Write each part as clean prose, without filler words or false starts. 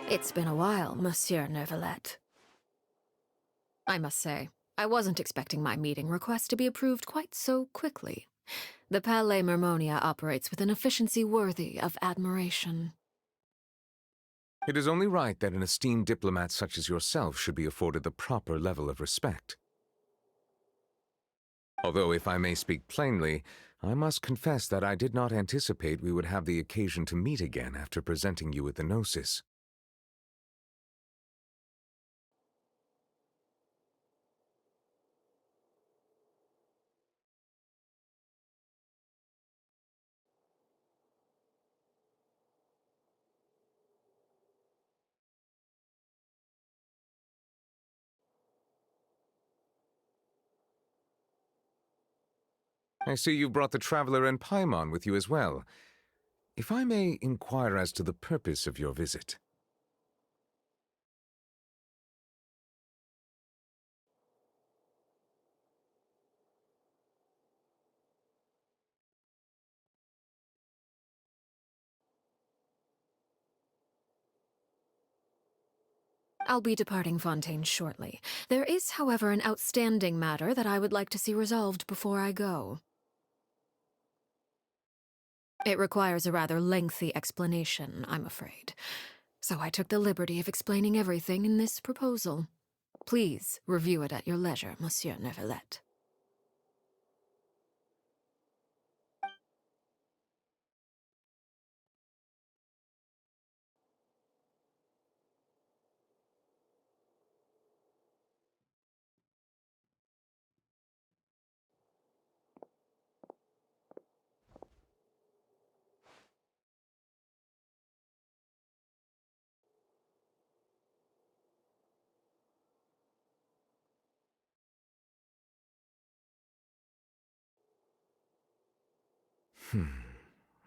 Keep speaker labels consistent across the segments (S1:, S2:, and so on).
S1: It's been a while, Monsieur Neuvillette. I must say, I wasn't expecting my meeting request to be approved quite so quickly. The Palais Mermonia operates with an efficiency worthy of admiration.
S2: It is only right that an esteemed diplomat such as yourself should be afforded the proper level of respect. Although, if I may speak plainly, I must confess that I did not anticipate we would have the occasion to meet again after presenting you with the Gnosis. I see you brought the Traveler and Paimon with you as well. If I may inquire as to the purpose of your visit.
S1: I'll be departing Fontaine shortly. There is, however, an outstanding matter that I would like to see resolved before I go. It requires a rather lengthy explanation, I'm afraid. So I took the liberty of explaining everything in this proposal. Please review it at your leisure, Monsieur Neuvillette.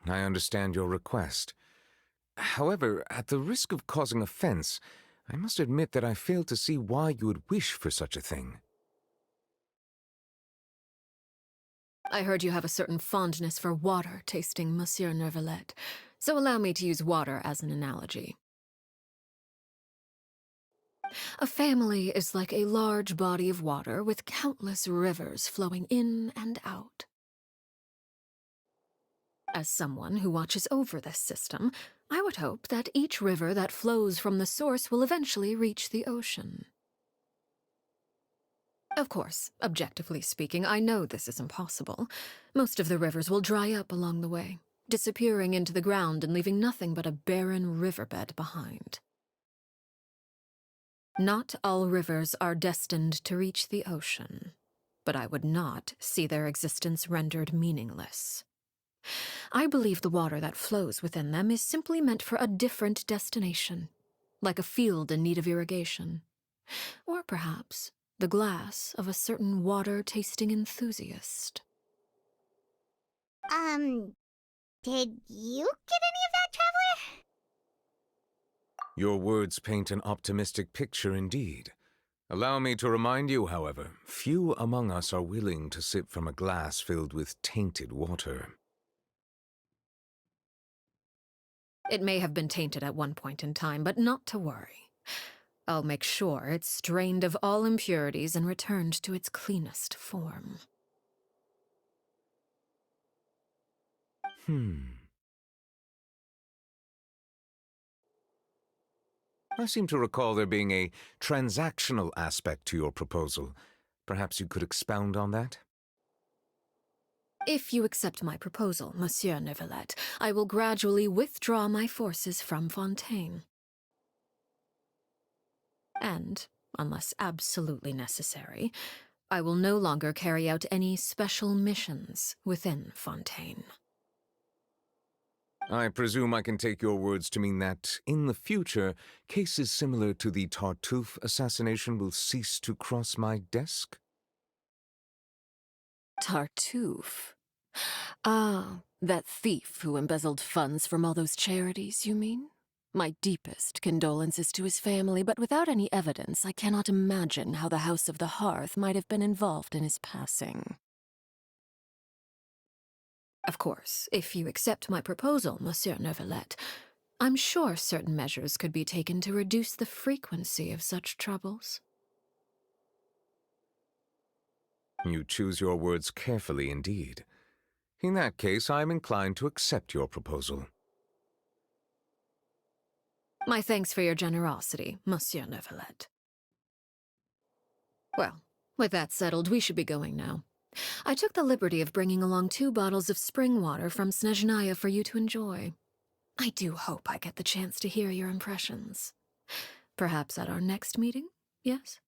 S2: I understand your request. However, at the risk of causing offense, I must admit that I fail to see why you would wish for such a thing.
S1: I heard you have a certain fondness for water tasting, Monsieur Neuvillette, so allow me to use water as an analogy. A family is like a large body of water with countless rivers flowing in and out. As someone who watches over this system, I would hope that each river that flows from the source will eventually reach the ocean. Of course, objectively speaking, I know this is impossible. Most of the rivers will dry up along the way, disappearing into the ground and leaving nothing but a barren riverbed behind. Not all rivers are destined to reach the ocean, but I would not see their existence rendered meaningless. I believe the water that flows within them is simply meant for a different destination, like a field in need of irrigation. Or perhaps the glass of a certain water-tasting enthusiast.
S3: Did you get any of that, Traveler?
S2: Your words paint an optimistic picture indeed. Allow me to remind you, however, few among us are willing to sip from a glass filled with tainted water.
S1: It may have been tainted at one point in time, but not to worry. I'll make sure it's strained of all impurities and returned to its cleanest form.
S2: I seem to recall there being a transactional aspect to your proposal. Perhaps you could expound on that?
S1: If you accept my proposal, Monsieur Neuvillette, I will gradually withdraw my forces from Fontaine. And, unless absolutely necessary, I will no longer carry out any special missions within Fontaine.
S2: I presume I can take your words to mean that, in the future, cases similar to the Tartuffe assassination will cease to cross my desk?
S1: Tartuffe? Ah, that thief who embezzled funds from all those charities, you mean? My deepest condolences to his family, but without any evidence, I cannot imagine how the House of the Hearth might have been involved in his passing. Of course, if you accept my proposal, Monsieur Neuvillette, I'm sure certain measures could be taken to reduce the frequency of such troubles.
S2: You choose your words carefully indeed. In that case, I am inclined to accept your proposal.
S1: My thanks for your generosity, Monsieur Neuvillette. Well, with that settled, we should be going now. I took the liberty of bringing along 2 bottles of spring water from Snezhnaya for you to enjoy. I do hope I get the chance to hear your impressions. Perhaps at our next meeting, yes?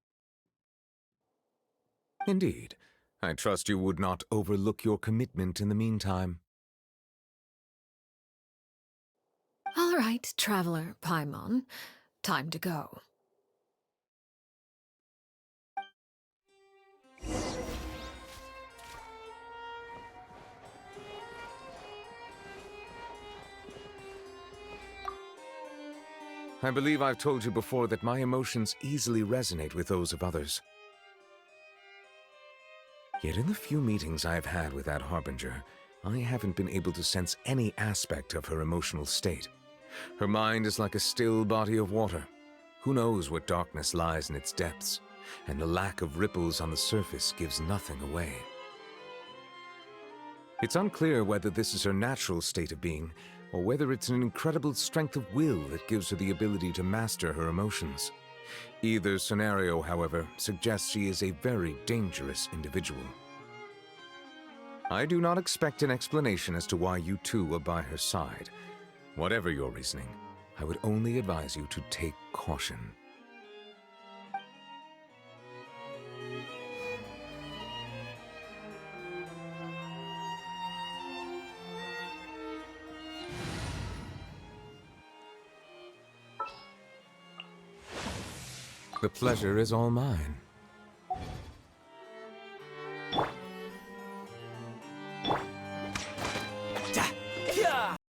S2: Indeed. I trust you would not overlook your commitment in the meantime.
S1: All right, Traveler Paimon. Time to go.
S2: I believe I've told you before that my emotions easily resonate with those of others. Yet in the few meetings I've had with that Harbinger, I haven't been able to sense any aspect of her emotional state. Her mind is like a still body of water. Who knows what darkness lies in its depths, and the lack of ripples on the surface gives nothing away. It's unclear whether this is her natural state of being, or whether it's an incredible strength of will that gives her the ability to master her emotions. Either scenario, however, suggests she is a very dangerous individual. I do not expect an explanation as to why you two are by her side. Whatever your reasoning, I would only advise you to take caution. The pleasure is all mine.